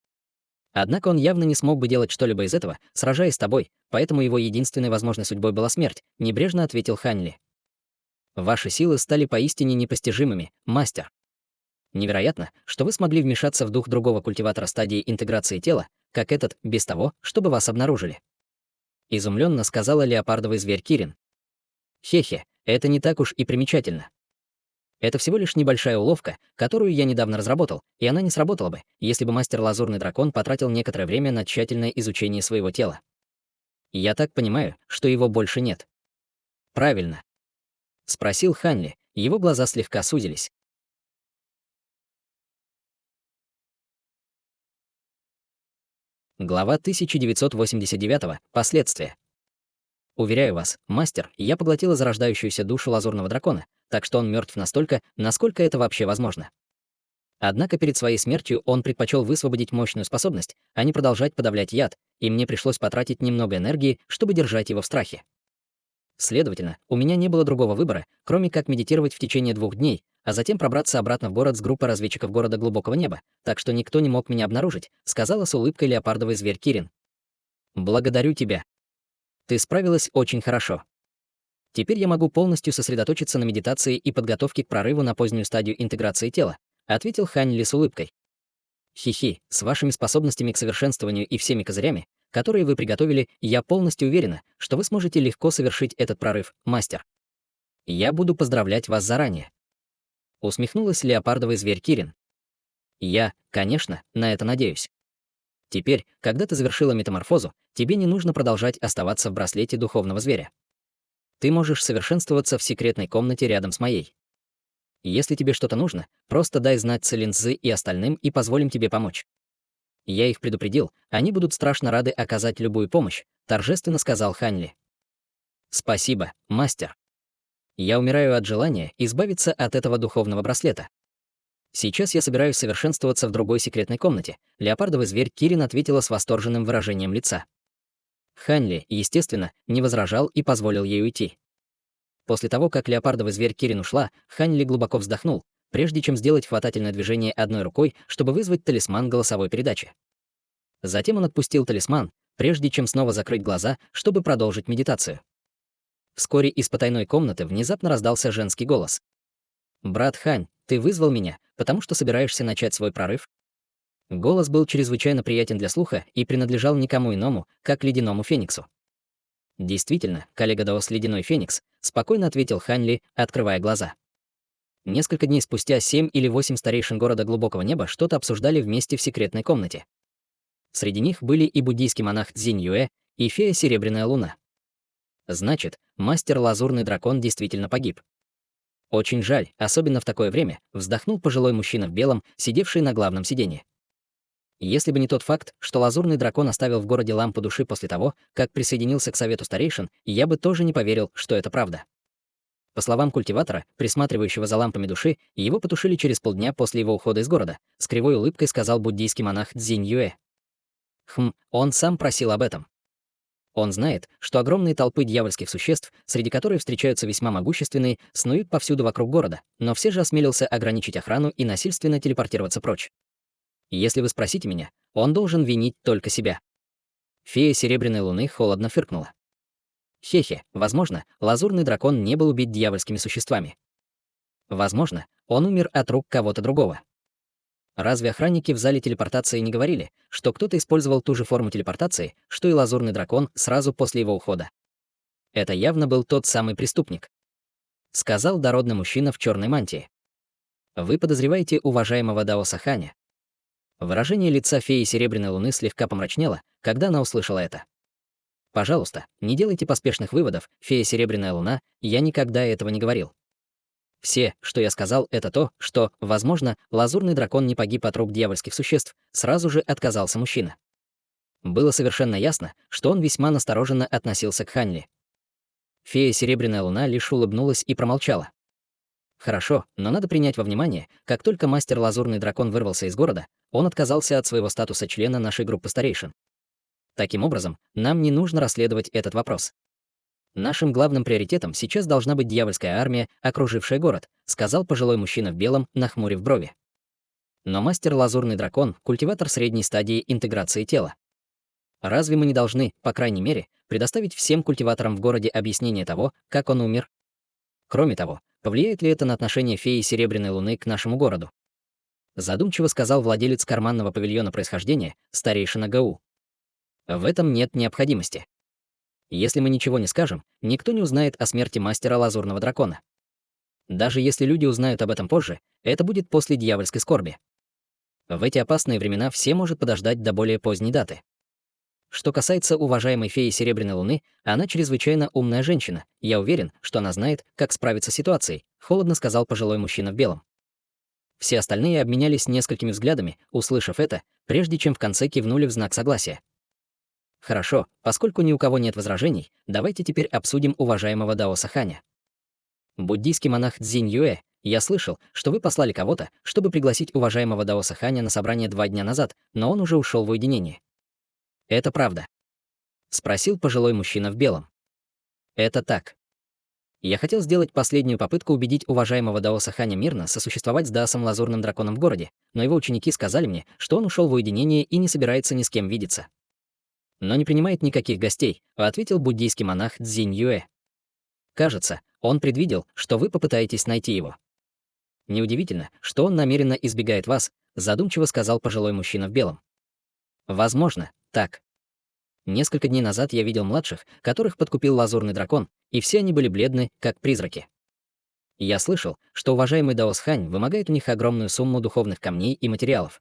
Однако он явно не смог бы делать что-либо из этого, сражаясь с тобой, поэтому его единственной возможной судьбой была смерть, небрежно ответил Ханли. Ваши силы стали поистине непостижимыми, мастер. Невероятно, что вы смогли вмешаться в дух другого культиватора стадии интеграции тела, как этот, без того, чтобы вас обнаружили. Изумленно сказала леопардовый зверь Кирин. Хе-хе, это не так уж и примечательно. Это всего лишь небольшая уловка, которую я недавно разработал, и она не сработала бы, если бы мастер-лазурный дракон потратил некоторое время на тщательное изучение своего тела. Я так понимаю, что его больше нет. Правильно. Спросил Ханли, его глаза слегка сузились. Глава 1989. Последствия. Уверяю вас, мастер, я поглотила зарождающуюся душу лазурного дракона, так что он мертв настолько, насколько это вообще возможно. Однако перед своей смертью он предпочел высвободить мощную способность, а не продолжать подавлять яд, и мне пришлось потратить немного энергии, чтобы держать его в страхе. Следовательно, у меня не было другого выбора, кроме как медитировать в течение 2 дней, а затем пробраться обратно в город с группой разведчиков города Глубокого Неба, так что никто не мог меня обнаружить, сказала с улыбкой леопардовый зверь Кирин. Благодарю тебя. Ты справилась очень хорошо. Теперь я могу полностью сосредоточиться на медитации и подготовке к прорыву на позднюю стадию интеграции тела, ответил Хань Ли с улыбкой. Хи-хи, с вашими способностями к совершенствованию и всеми козырями, которые вы приготовили, я полностью уверена, что вы сможете легко совершить этот прорыв, мастер. Я буду поздравлять вас заранее. Усмехнулась леопардовый зверь Кирин. Я, конечно, на это надеюсь. Теперь, когда ты завершила метаморфозу, тебе не нужно продолжать оставаться в браслете духовного зверя. Ты можешь совершенствоваться в секретной комнате рядом с моей. Если тебе что-то нужно, просто дай знать Целинцзы и остальным и позволим тебе помочь. Я их предупредил, они будут страшно рады оказать любую помощь, торжественно сказал Хань Ли. Спасибо, мастер. Я умираю от желания избавиться от этого духовного браслета. Сейчас я собираюсь совершенствоваться в другой секретной комнате, леопардовый зверь Кирин ответила с восторженным выражением лица. Хань Ли, естественно, не возражал и позволил ей уйти. После того, как леопардовый зверь Кирин ушла, Хань Ли глубоко вздохнул, прежде чем сделать хватательное движение одной рукой, чтобы вызвать талисман голосовой передачи. Затем он отпустил талисман, прежде чем снова закрыть глаза, чтобы продолжить медитацию. Вскоре из потайной комнаты внезапно раздался женский голос. «Брат Хань, ты вызвал меня, потому что собираешься начать свой прорыв?» Голос был чрезвычайно приятен для слуха и принадлежал никому иному, как ледяному фениксу. «Действительно, коллега Даос Ледяной Феникс», — спокойно ответил Хань Ли, открывая глаза. Несколько дней спустя 7 или 8 старейшин города Глубокого Неба что-то обсуждали вместе в секретной комнате. Среди них были и буддийский монах Цзинь Юэ, и фея Серебряная Луна. Значит, мастер Лазурный Дракон действительно погиб. Очень жаль, особенно в такое время, вздохнул пожилой мужчина в белом, сидевший на главном сиденье. Если бы не тот факт, что Лазурный Дракон оставил в городе лампу души после того, как присоединился к совету старейшин, я бы тоже не поверил, что это правда. По словам культиватора, присматривающего за лампами души, его потушили через полдня после его ухода из города, с кривой улыбкой сказал буддийский монах Цзинь Юэ. Он сам просил об этом. Он знает, что огромные толпы дьявольских существ, среди которых встречаются весьма могущественные, снуют повсюду вокруг города, но все же осмелился ограничить охрану и насильственно телепортироваться прочь. Если вы спросите меня, он должен винить только себя. Фея Серебряной Луны холодно фыркнула. Хе-хе, возможно, Лазурный Дракон не был убит дьявольскими существами. Возможно, он умер от рук кого-то другого. Разве охранники в зале телепортации не говорили, что кто-то использовал ту же форму телепортации, что и Лазурный Дракон сразу после его ухода? Это явно был тот самый преступник. Сказал дородный мужчина в черной мантии. Вы подозреваете уважаемого Даоса Ханя. Выражение лица феи Серебряной Луны слегка помрачнело, когда она услышала это. Пожалуйста, не делайте поспешных выводов, фея Серебряная Луна, я никогда этого не говорил. Все, что я сказал, это то, что, возможно, Лазурный Дракон не погиб от рук дьявольских существ, сразу же отказался мужчина. Было совершенно ясно, что он весьма настороженно относился к Хань Ли. Фея Серебряная Луна лишь улыбнулась и промолчала. Хорошо, но надо принять во внимание, как только мастер Лазурный Дракон вырвался из города, он отказался от своего статуса члена нашей группы старейшин. Таким образом, нам не нужно расследовать этот вопрос. Нашим главным приоритетом сейчас должна быть дьявольская армия, окружившая город, сказал пожилой мужчина в белом, нахмурив брови. Но мастер Лазурный Дракон — культиватор средней стадии интеграции тела. Разве мы не должны, по крайней мере, предоставить всем культиваторам в городе объяснение того, как он умер? Кроме того, повлияет ли это на отношение феи Серебряной Луны к нашему городу? Задумчиво сказал владелец карманного павильона происхождения, старейшина Гау. В этом нет необходимости. Если мы ничего не скажем, никто не узнает о смерти мастера Лазурного Дракона. Даже если люди узнают об этом позже, это будет после дьявольской скорби. В эти опасные времена все может подождать до более поздней даты. Что касается уважаемой феи Серебряной Луны, она чрезвычайно умная женщина. Я уверен, что она знает, как справиться с ситуацией, холодно сказал пожилой мужчина в белом. Все остальные обменялись несколькими взглядами, услышав это, прежде чем в конце кивнули в знак согласия. Хорошо, поскольку ни у кого нет возражений, давайте теперь обсудим уважаемого Даоса Ханя. Буддийский монах Цзинь Юэ, я слышал, что вы послали кого-то, чтобы пригласить уважаемого Даоса Ханя на собрание 2 дня назад, но он уже ушел в уединение. Это правда? Спросил пожилой мужчина в белом. Это так. Я хотел сделать последнюю попытку убедить уважаемого Даоса Ханя мирно сосуществовать с Даосом Лазурным Драконом в городе, но его ученики сказали мне, что он ушел в уединение и не собирается ни с кем видеться. Но не принимает никаких гостей, ответил буддийский монах Цзинь Юэ. Кажется, он предвидел, что вы попытаетесь найти его. Неудивительно, что он намеренно избегает вас, задумчиво сказал пожилой мужчина в белом. Возможно, так. Несколько дней назад я видел младших, которых подкупил лазурный дракон, и все они были бледны, как призраки. Я слышал, что уважаемый Даос Хань вымогает у них огромную сумму духовных камней и материалов.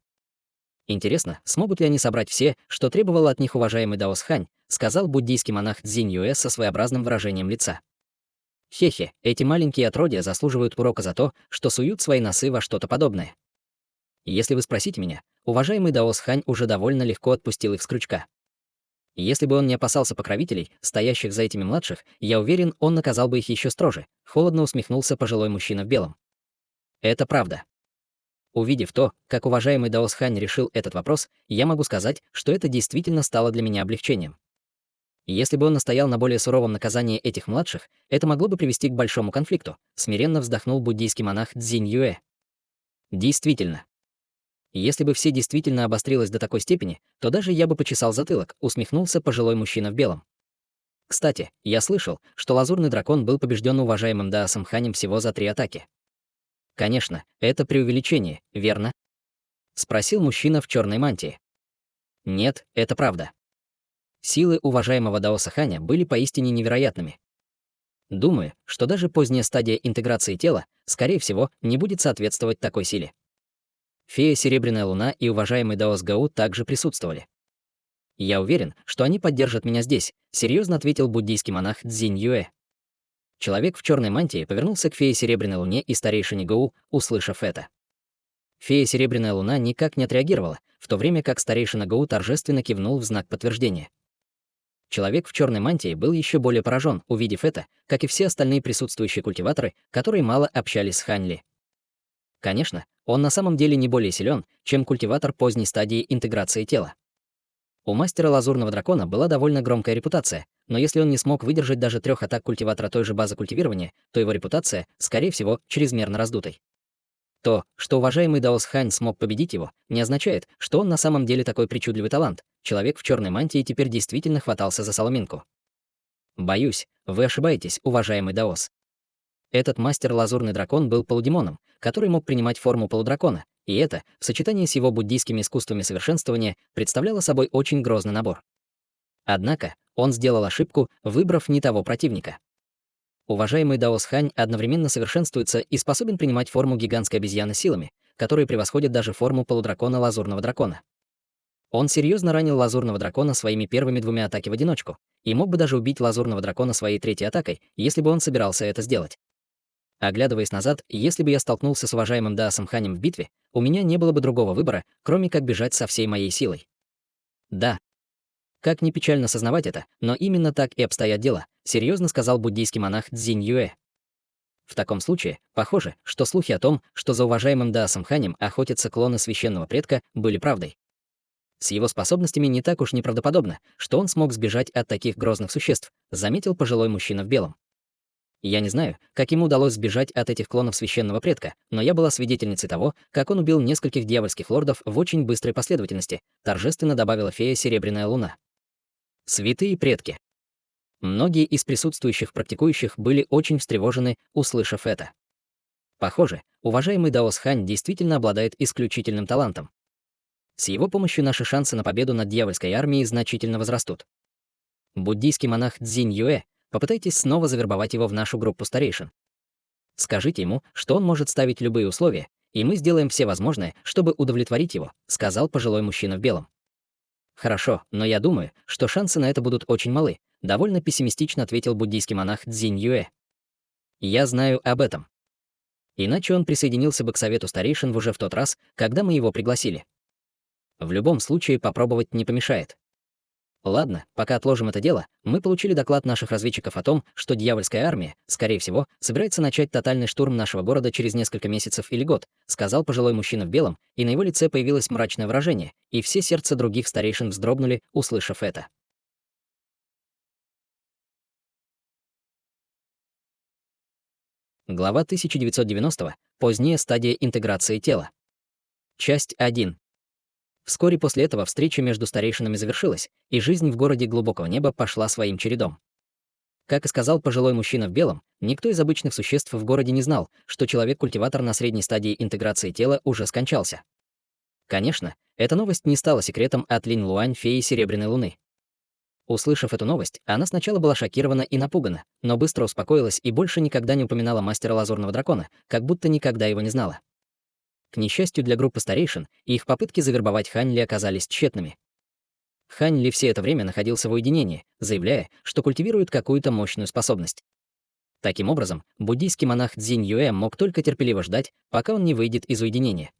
Интересно, смогут ли они собрать все, что требовал от них уважаемый Даос Хань, сказал буддийский монах Цзинь Юэ со своеобразным выражением лица. Хе-хе, эти маленькие отродья заслуживают урока за то, что суют свои носы во что-то подобное. Если вы спросите меня, уважаемый Даос Хань уже довольно легко отпустил их с крючка. Если бы он не опасался покровителей, стоящих за этими младших, я уверен, он наказал бы их еще строже, холодно усмехнулся пожилой мужчина в белом. Это правда. Увидев то, как уважаемый Даос Хань решил этот вопрос, я могу сказать, что это действительно стало для меня облегчением. Если бы он настоял на более суровом наказании этих младших, это могло бы привести к большому конфликту, смиренно вздохнул буддийский монах Цзинь Юэ. Действительно. Если бы все действительно обострилось до такой степени, то даже я бы почесал затылок, усмехнулся пожилой мужчина в белом. Кстати, я слышал, что лазурный дракон был побежден уважаемым Даосом Ханем всего за 3 атаки. Конечно, это преувеличение, верно? Спросил мужчина в черной мантии. Нет, это правда. Силы уважаемого Даоса Ханя были поистине невероятными. Думаю, что даже поздняя стадия интеграции тела, скорее всего, не будет соответствовать такой силе. Фея Серебряная Луна и уважаемый Даос Гау также присутствовали. Я уверен, что они поддержат меня здесь, серьезно ответил буддийский монах Цзинь Юэ. Человек в черной мантии повернулся к фее Серебряной Луне и старейшине Гоу, услышав это. Фея Серебряная Луна никак не отреагировала, в то время как старейшина Гоу торжественно кивнул в знак подтверждения. Человек в черной мантии был еще более поражен, увидев это, как и все остальные присутствующие культиваторы, которые мало общались с Хань Ли. Конечно, он на самом деле не более силен, чем культиватор поздней стадии интеграции тела. У мастера лазурного дракона была довольно громкая репутация, но если он не смог выдержать даже 3 атак культиватора той же базы культивирования, то его репутация, скорее всего, чрезмерно раздутой. То, что уважаемый Даос Хань смог победить его, не означает, что он на самом деле такой причудливый талант. Человек в черной мантии теперь действительно хватался за соломинку. Боюсь, вы ошибаетесь, уважаемый Даос. Этот мастер-лазурный дракон был полудемоном, который мог принимать форму полудракона, и это, в сочетании с его буддийскими искусствами совершенствования, представляло собой очень грозный набор. Однако, он сделал ошибку, выбрав не того противника. Уважаемый Даос Хань одновременно совершенствуется и способен принимать форму гигантской обезьяны силами, которые превосходят даже форму полудракона лазурного дракона. Он серьезно ранил лазурного дракона своими первыми 2 атаками в одиночку и мог бы даже убить лазурного дракона своей 3-й атакой, если бы он собирался это сделать. Оглядываясь назад, если бы я столкнулся с уважаемым Даосом Ханем в битве, у меня не было бы другого выбора, кроме как бежать со всей моей силой. Да. Как ни печально сознавать это, но именно так и обстоят дела, серьезно сказал буддийский монах Цзинь Юэ. В таком случае, похоже, что слухи о том, что за уважаемым Даосом Ханем охотятся клоны священного предка, были правдой. С его способностями не так уж неправдоподобно, что он смог сбежать от таких грозных существ, заметил пожилой мужчина в белом. Я не знаю, как ему удалось сбежать от этих клонов священного предка, но я была свидетельницей того, как он убил нескольких дьявольских лордов в очень быстрой последовательности, торжественно добавила фея Серебряная Луна. Святые предки. Многие из присутствующих практикующих были очень встревожены, услышав это. Похоже, уважаемый Даос Хань действительно обладает исключительным талантом. С его помощью наши шансы на победу над дьявольской армией значительно возрастут. Буддийский монах Цзинь Юэ, попытайтесь снова завербовать его в нашу группу старейшин. Скажите ему, что он может ставить любые условия, и мы сделаем все возможное, чтобы удовлетворить его, сказал пожилой мужчина в белом. Хорошо, но я думаю, что шансы на это будут очень малы, довольно пессимистично ответил буддийский монах Цзинь Юэ. Я знаю об этом. Иначе он присоединился бы к совету старейшин уже в тот раз, когда мы его пригласили. В любом случае попробовать не помешает. Ладно, пока отложим это дело, мы получили доклад наших разведчиков о том, что дьявольская армия, скорее всего, собирается начать тотальный штурм нашего города через несколько месяцев или год, сказал пожилой мужчина в белом, и на его лице появилось мрачное выражение, и все сердца других старейшин вздрогнули, услышав это. Глава 1990. Поздняя стадия интеграции тела. Часть 1. Вскоре после этого встреча между старейшинами завершилась, и жизнь в городе Глубокого Неба пошла своим чередом. Как и сказал пожилой мужчина в белом, никто из обычных существ в городе не знал, что человек-культиватор на средней стадии интеграции тела уже скончался. Конечно, эта новость не стала секретом от Линь Луань, феи Серебряной Луны. Услышав эту новость, она сначала была шокирована и напугана, но быстро успокоилась и больше никогда не упоминала мастера Лазурного Дракона, как будто никогда его не знала. К несчастью для группы старейшин, их попытки завербовать Хань Ли оказались тщетными. Хань Ли все это время находился в уединении, заявляя, что культивирует какую-то мощную способность. Таким образом, буддийский монах Цзинь Юэ мог только терпеливо ждать, пока он не выйдет из уединения.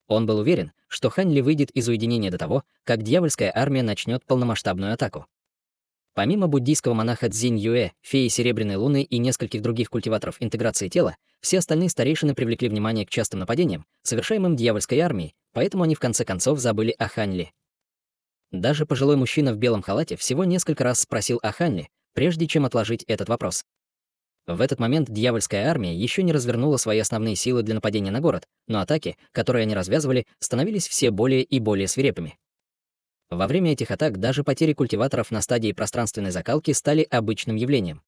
Он был уверен, что Хань Ли выйдет из уединения до того, как дьявольская армия начнет полномасштабную атаку. Помимо буддийского монаха Цзинь Юэ, феи Серебряной Луны и нескольких других культиваторов интеграции тела, все остальные старейшины привлекли внимание к частым нападениям, совершаемым дьявольской армией, поэтому они в конце концов забыли о Хань Ли. Даже пожилой мужчина в белом халате всего несколько раз спросил о Хань Ли, прежде чем отложить этот вопрос. В этот момент дьявольская армия еще не развернула свои основные силы для нападения на город, но атаки, которые они развязывали, становились все более и более свирепыми. Во время этих атак даже потери культиваторов на стадии пространственной закалки стали обычным явлением.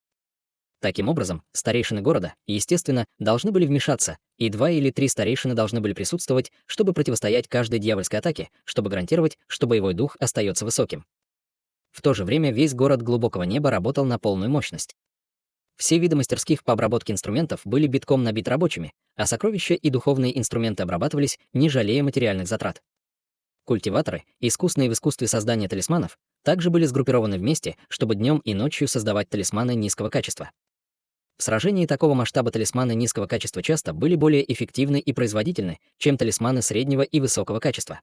Таким образом, старейшины города, естественно, должны были вмешаться, и 2 или 3 старейшины должны были присутствовать, чтобы противостоять каждой дьявольской атаке, чтобы гарантировать, что боевой дух остается высоким. В то же время весь город Глубокого Неба работал на полную мощность. Все виды мастерских по обработке инструментов были битком набиты рабочими, а сокровища и духовные инструменты обрабатывались, не жалея материальных затрат. Культиваторы, искусные в искусстве создания талисманов, также были сгруппированы вместе, чтобы днем и ночью создавать талисманы низкого качества. В сражении такого масштаба талисманы низкого качества часто были более эффективны и производительны, чем талисманы среднего и высокого качества.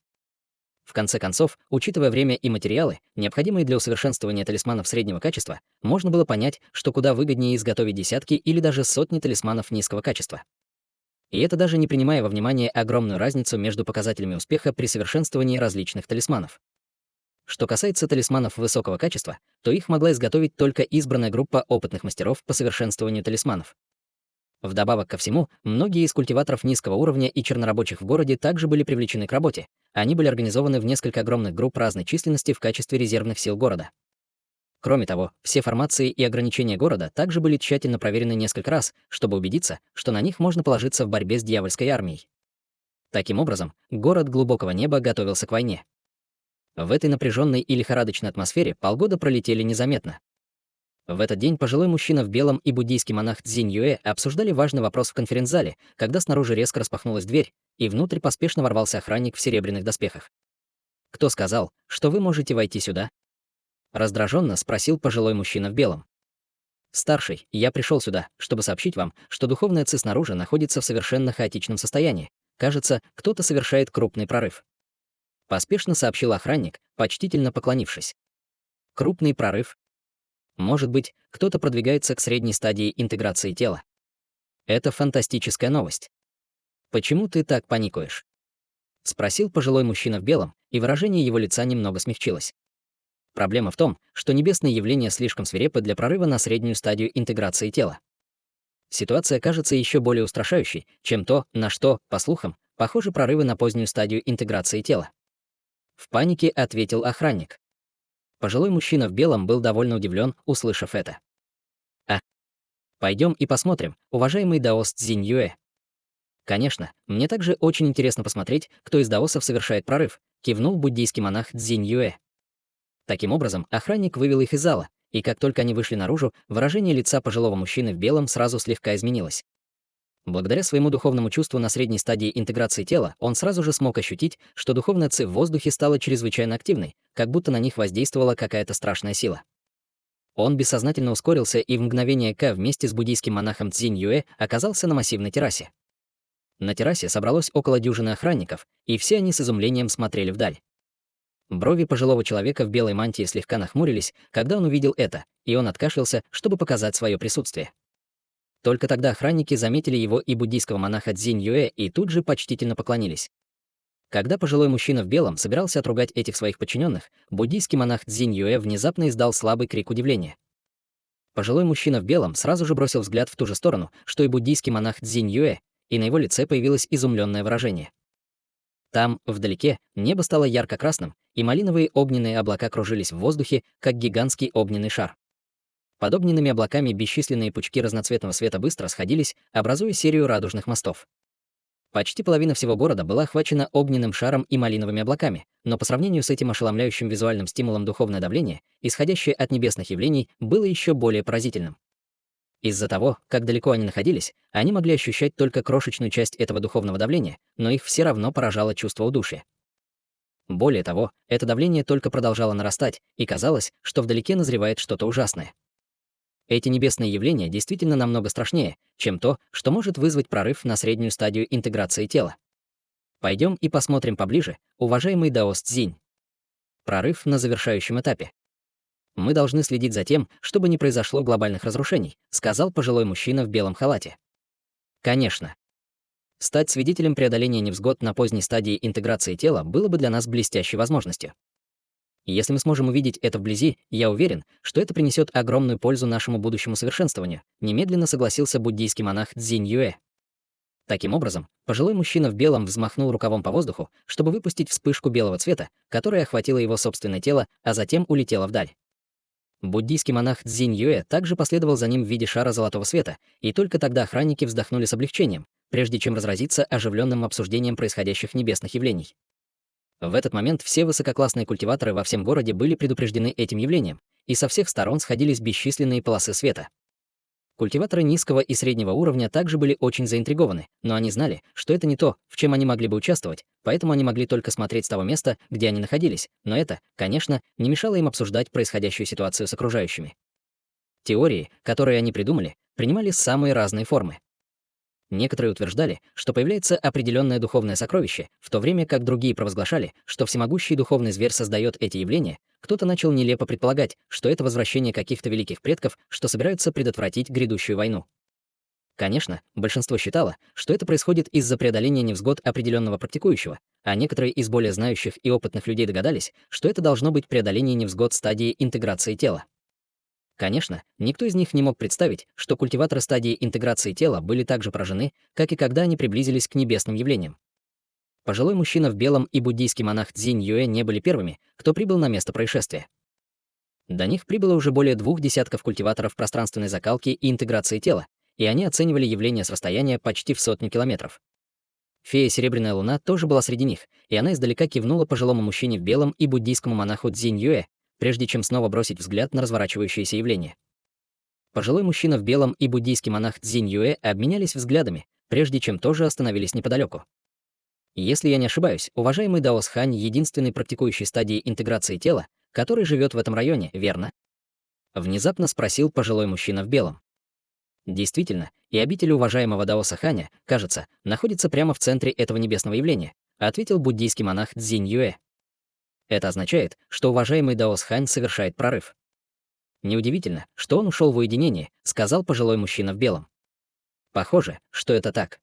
В конце концов, учитывая время и материалы, необходимые для усовершенствования талисманов среднего качества, можно было понять, что куда выгоднее изготовить десятки или даже сотни талисманов низкого качества. И это даже не принимая во внимание огромную разницу между показателями успеха при совершенствовании различных талисманов. Что касается талисманов высокого качества, то их могла изготовить только избранная группа опытных мастеров по совершенствованию талисманов. Вдобавок ко всему, многие из культиваторов низкого уровня и чернорабочих в городе также были привлечены к работе. Они были организованы в несколько огромных групп разной численности в качестве резервных сил города. Кроме того, все формации и ограничения города также были тщательно проверены несколько раз, чтобы убедиться, что на них можно положиться в борьбе с дьявольской армией. Таким образом, город Глубокого Неба готовился к войне. В этой напряженной и лихорадочной атмосфере полгода пролетели незаметно. В этот день пожилой мужчина в белом и буддийский монах Цзинь Юэ обсуждали важный вопрос в конференц-зале, когда снаружи резко распахнулась дверь, и внутрь поспешно ворвался охранник в серебряных доспехах. «Кто сказал, что вы можете войти сюда?» Раздраженно спросил пожилой мужчина в белом. «Старший, я пришел сюда, чтобы сообщить вам, что духовная ци снаружи находится в совершенно хаотичном состоянии. Кажется, кто-то совершает крупный прорыв». Поспешно сообщил охранник, почтительно поклонившись. «Крупный прорыв? Может быть, кто-то продвигается к средней стадии интеграции тела. Это фантастическая новость. Почему ты так паникуешь?» Спросил пожилой мужчина в белом, и выражение его лица немного смягчилось. Проблема в том, что небесные явления слишком свирепы для прорыва на среднюю стадию интеграции тела. Ситуация кажется еще более устрашающей, чем то, на что, по слухам, похожи прорывы на позднюю стадию интеграции тела. В панике ответил охранник. Пожилой мужчина в белом был довольно удивлен, услышав это. Пойдем и посмотрим, уважаемый даос Цзинь Юэ. Конечно, мне также очень интересно посмотреть, кто из даосов совершает прорыв, кивнул буддийский монах Цзинь Юэ. Таким образом, охранник вывел их из зала, и как только они вышли наружу, выражение лица пожилого мужчины в белом сразу слегка изменилось. Благодаря своему духовному чувству на средней стадии интеграции тела, он сразу же смог ощутить, что духовная ци в воздухе стала чрезвычайно активной, как будто на них воздействовала какая-то страшная сила. Он бессознательно ускорился и в мгновение ока вместе с буддийским монахом Цзинь Юэ оказался на массивной террасе. На террасе собралось около дюжины охранников, и все они с изумлением смотрели вдаль. Брови пожилого человека в белой мантии слегка нахмурились, когда он увидел это, и он откашлялся, чтобы показать свое присутствие. Только тогда охранники заметили его и буддийского монаха Цзинь Юэ и тут же почтительно поклонились. Когда пожилой мужчина в белом собирался отругать этих своих подчиненных, буддийский монах Цзинь Юэ внезапно издал слабый крик удивления. Пожилой мужчина в белом сразу же бросил взгляд в ту же сторону, что и буддийский монах Цзинь Юэ, и на его лице появилось изумленное выражение. Там, вдалеке, небо стало ярко-красным, и малиновые огненные облака кружились в воздухе, как гигантский огненный шар. Под огненными облаками бесчисленные пучки разноцветного света быстро сходились, образуя серию радужных мостов. Почти половина всего города была охвачена огненным шаром и малиновыми облаками, но по сравнению с этим ошеломляющим визуальным стимулом духовное давление, исходящее от небесных явлений, было еще более поразительным. Из-за того, как далеко они находились, они могли ощущать только крошечную часть этого духовного давления, но их все равно поражало чувство удушья. Более того, это давление только продолжало нарастать, и казалось, что вдалеке назревает что-то ужасное. Эти небесные явления действительно намного страшнее, чем то, что может вызвать прорыв на среднюю стадию интеграции тела. Пойдем и посмотрим поближе, уважаемый Даос Цзинь. Прорыв на завершающем этапе. Мы должны следить за тем, чтобы не произошло глобальных разрушений, сказал пожилой мужчина в белом халате. Конечно. Стать свидетелем преодоления невзгод на поздней стадии интеграции тела было бы для нас блестящей возможностью. Если мы сможем увидеть это вблизи, я уверен, что это принесет огромную пользу нашему будущему совершенствованию, немедленно согласился буддийский монах Цзинь Юэ. Таким образом, пожилой мужчина в белом взмахнул рукавом по воздуху, чтобы выпустить вспышку белого цвета, которая охватила его собственное тело, а затем улетела вдаль. Буддийский монах Цзинь Юэ также последовал за ним в виде шара золотого света, и только тогда охранники вздохнули с облегчением, прежде чем разразиться оживленным обсуждением происходящих небесных явлений. В этот момент все высококлассные культиваторы во всем городе были предупреждены этим явлением, и со всех сторон сходились бесчисленные полосы света. Культиваторы низкого и среднего уровня также были очень заинтригованы, но они знали, что это не то, в чем они могли бы участвовать, поэтому они могли только смотреть с того места, где они находились, но это, конечно, не мешало им обсуждать происходящую ситуацию с окружающими. Теории, которые они придумали, принимали самые разные формы. Некоторые утверждали, что появляется определенное духовное сокровище, в то время как другие провозглашали, что всемогущий духовный зверь создает эти явления. Кто-то начал нелепо предполагать, что это возвращение каких-то великих предков, что собираются предотвратить грядущую войну. Конечно, большинство считало, что это происходит из-за преодоления невзгод определенного практикующего, а некоторые из более знающих и опытных людей догадались, что это должно быть преодоление невзгод стадии интеграции тела. Конечно, никто из них не мог представить, что культиваторы стадии интеграции тела были так же поражены, как и когда они приблизились к небесным явлениям. Пожилой мужчина в белом и буддийский монах Цзинь Юэ не были первыми, кто прибыл на место происшествия. До них прибыло уже более 2 десятков культиваторов пространственной закалки и интеграции тела, и они оценивали явление с расстояния почти в 100 километров. Фея Серебряная Луна тоже была среди них, и она издалека кивнула пожилому мужчине в белом и буддийскому монаху Цзинь Юэ, прежде чем снова бросить взгляд на разворачивающееся явление. Пожилой мужчина в белом и буддийский монах Цзинь Юэ обменялись взглядами, прежде чем тоже остановились неподалеку. Если я не ошибаюсь, уважаемый Даос Хань — единственный практикующий стадии интеграции тела, который живет в этом районе, верно? Внезапно спросил пожилой мужчина в белом. Действительно, и обитель уважаемого Даоса Ханя, кажется, находится прямо в центре этого небесного явления, ответил буддийский монах Цзинь Юэ. Это означает, что уважаемый Даос Хань совершает прорыв. Неудивительно, что он ушел в уединение, сказал пожилой мужчина в белом. Похоже, что это так.